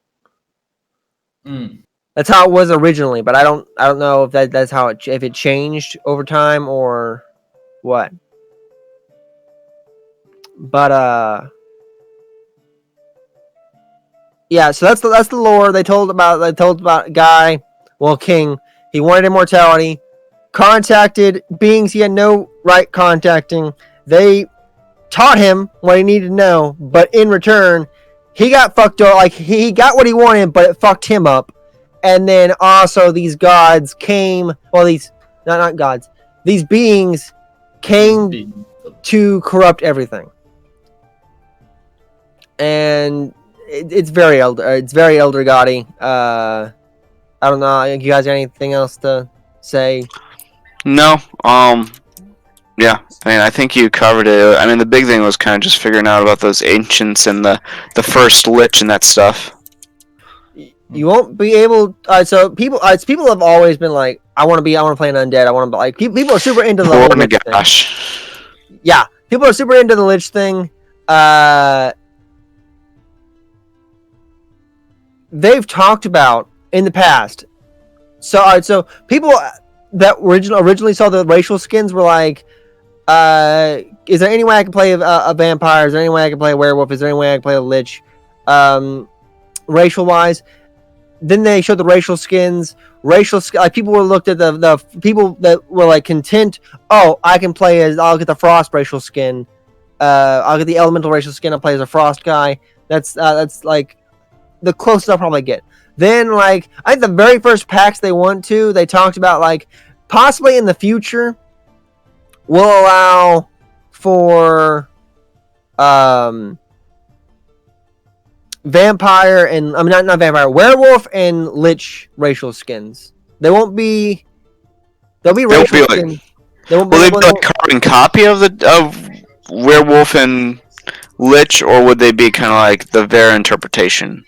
That's how it was originally, but I don't know if that's how if it changed over time or what. But yeah, so that's the lore they told about Guy, King. He wanted immortality, contacted beings he had no right contacting. They taught him what he needed to know, but in return, he got fucked up. Like he got what he wanted, but it fucked him up. And then also these gods came. Well, these not gods. These beings came to corrupt everything. And it's very elder. It's very elder goddy. I don't know. You guys got anything else to say? No. Yeah. I mean, I think you covered it. I mean, the big thing was kind of just figuring out about those ancients and the first lich and that stuff. You won't be able. So people have always been like, I want to play an undead. I want to like. People are super into the oh whole my lich gosh. thing. Yeah, people are super into the lich thing. They've talked about in the past. So people that originally saw the racial skins were like, is there any way I can play a vampire? Is there any way I can play a werewolf? Is there any way I can play a lich? Racial wise. Then they showed the racial skins. Like people were looked at the people that were like content. Oh, I'll get the frost racial skin. I'll get the elemental racial skin. I'll play as a frost guy. That's like the closest I'll probably get. Then like I think the very first packs they talked about like possibly in the future will allow for vampire and not vampire, werewolf and lich racial skins. They'll be racial skins. Will they be like a carbon copy of werewolf and lich, or would they be kind of like the Vera interpretation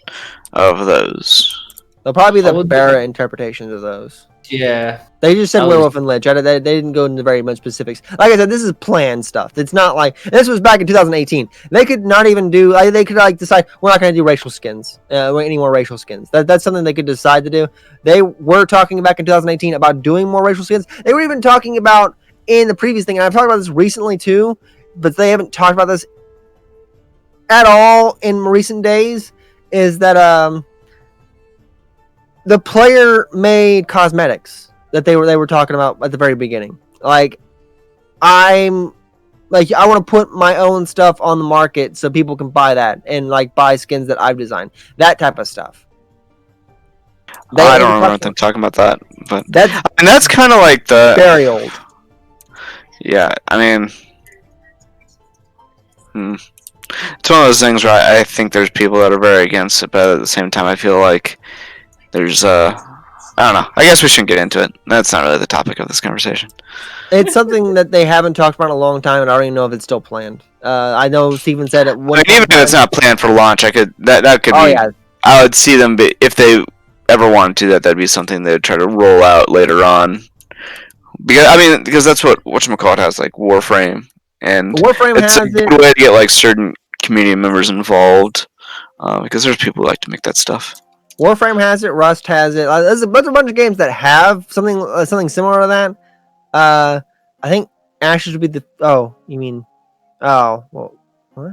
of those? They'll probably be the Vera interpretations of those. Yeah. They just said werewolf and lich. They didn't go into very much specifics. Like I said, this is planned stuff. It's not like this was back in 2018. They could not even do. They could like decide we're not going to do racial skins. Any more racial skins. That's something they could decide to do. They were talking back in 2018 about doing more racial skins. They were even talking about in the previous thing, and I've talked about this recently too, but they haven't talked about this at all in recent days. Is that the player made cosmetics that they were talking about at the very beginning. Like I want to put my own stuff on the market so people can buy that and like buy skins that I've designed. That type of stuff. I don't remember them talking about that, but that's kind of like the very old. Yeah, I mean, it's one of those things where I think there's people that are very against it, but at the same time, I feel like there's I don't know. I guess we shouldn't get into it. That's not really the topic of this conversation. It's something that they haven't talked about in a long time, and I don't even know if it's still planned. I know Steven said it. Even if it's not planned for launch, that could be. Yeah. I would see them if they ever wanted to. That'd be something they'd try to roll out later on. Because that's what whatchamacallit has, like Warframe, and it's a good way to get like certain community members involved, because there's people who like to make that stuff. Warframe has it. Rust has it. There's a bunch of games that have something similar to that. I think Ashes would be the. Oh, you mean? Oh, well, what?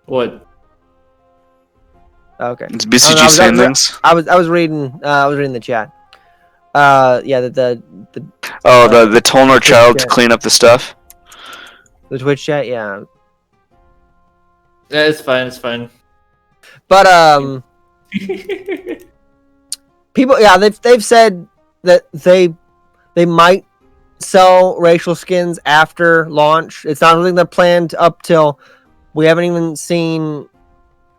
What? Okay. It's BCG saying things. I was reading the chat. Yeah, the told our child to clean up the stuff. The Twitch chat, yeah. Yeah, it's fine. It's fine. But people, yeah, they've said that they might sell racial skins after launch. It's not something they're planned up till. We haven't even seen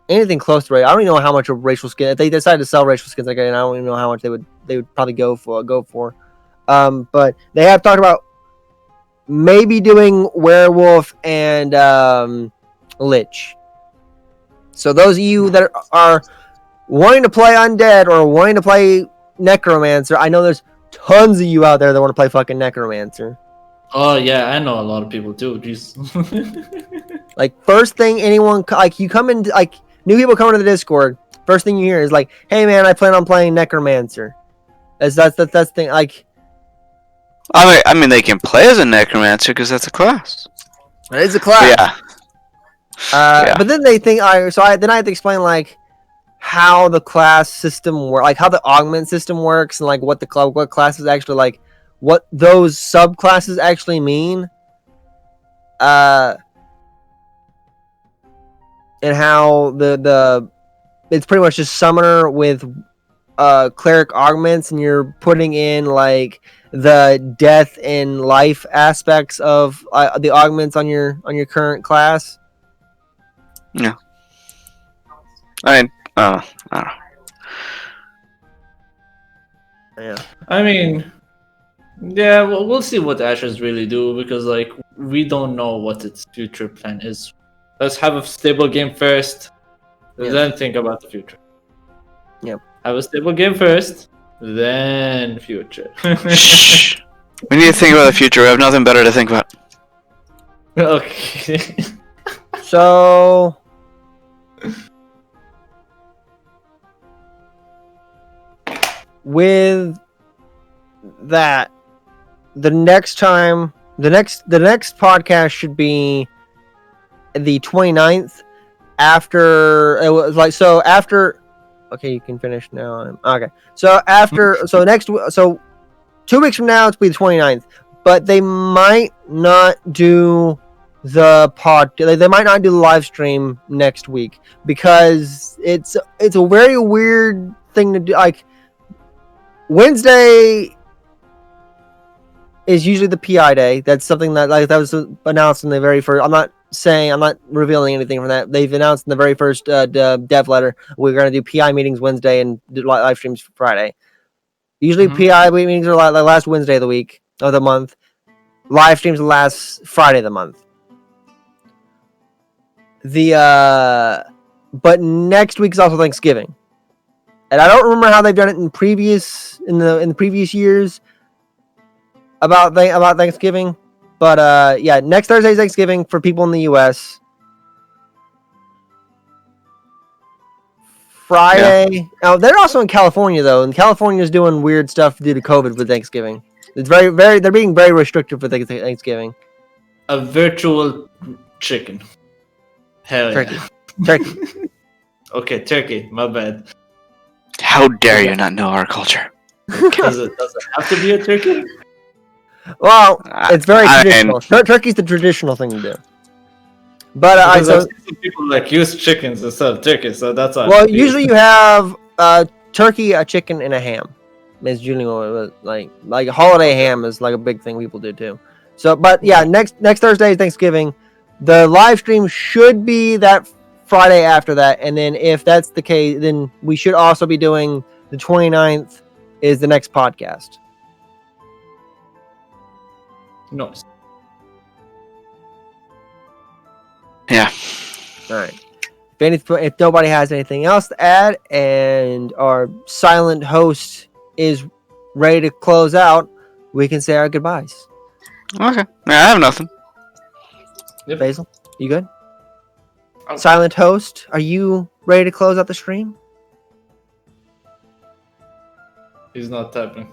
anything close to racial. I don't even know how much a racial skin. If they decide to sell racial skins again, I don't even know how much they would probably go for. But they have talked about maybe doing werewolf and lich. So those of you that are wanting to play undead or wanting to play necromancer, I know there's tons of you out there that want to play fucking necromancer. Oh yeah, I know a lot of people too. Jeez. Like first thing anyone like you come in like new people come into the Discord. First thing you hear is like, "Hey man, I plan on playing necromancer." That's the thing. Like, I mean, they can play as a necromancer because that's a class. It's a class. Yeah. But then they think I have to explain like how the class system works, like how the augment system works, and like what classes actually like, what those subclasses actually mean. And how the it's pretty much just summoner with cleric augments, and you're putting in like the death and life aspects of the augments on your current class. Yeah. I mean, I don't know. Yeah. I mean, yeah, well, we'll see what Ashes really do because like we don't know what its future plan is. Let's have a stable game first, then think about the future. Yep. Have a stable game first, then future. Shh. We need to think about the future. We have nothing better to think about. Okay. So with that, the next podcast should be the 29th after it was like so after. Okay, you can finish now. Okay, so after 2 weeks from now it's be the 29th, but they might not do the pod. They might not do the live stream next week because it's a very weird thing to do. Like Wednesday is usually the PI day. That's something that was announced in the very first. I'm not revealing anything from that. They've announced in the very first dev letter we're going to do PI meetings Wednesday and do live streams Friday. Usually PI meetings are like last Wednesday of the week of the month. Live streams the last Friday of the month. But next week is also Thanksgiving, and I don't remember how they've done it in the previous years about Thanksgiving. But yeah, next Thursday is Thanksgiving for people in the U.S. Friday. Yeah. Oh, they're also in California though, and California is doing weird stuff due to COVID with Thanksgiving. It's they're being very restrictive for Thanksgiving. A virtual chicken. Hell turkey. Yeah. Turkey. Okay, turkey. My bad. How dare you not know our culture? Does it have to be a turkey? Well, it's very traditional. Turkey's the traditional thing to do. But I've seen some people like use chickens instead of turkey, so that's why. Well, usually you have turkey, a chicken, and a ham. It's usually what like a holiday ham is like a big thing people do too. So, but yeah, next Thursday is Thanksgiving. The live stream should be that Friday after that, and then if that's the case, then we should also be doing the 29th is the next podcast. Nice. Yeah. All right. If nobody has anything else to add, and our silent host is ready to close out, we can say our goodbyes. Okay. Yeah, I have nothing. Yep. Basil, you good? Silent host, are you ready to close out the stream? He's not typing.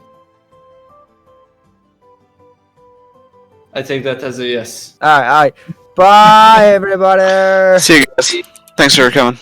I take that as a yes. All right. Bye, everybody. See you guys. Thanks for coming.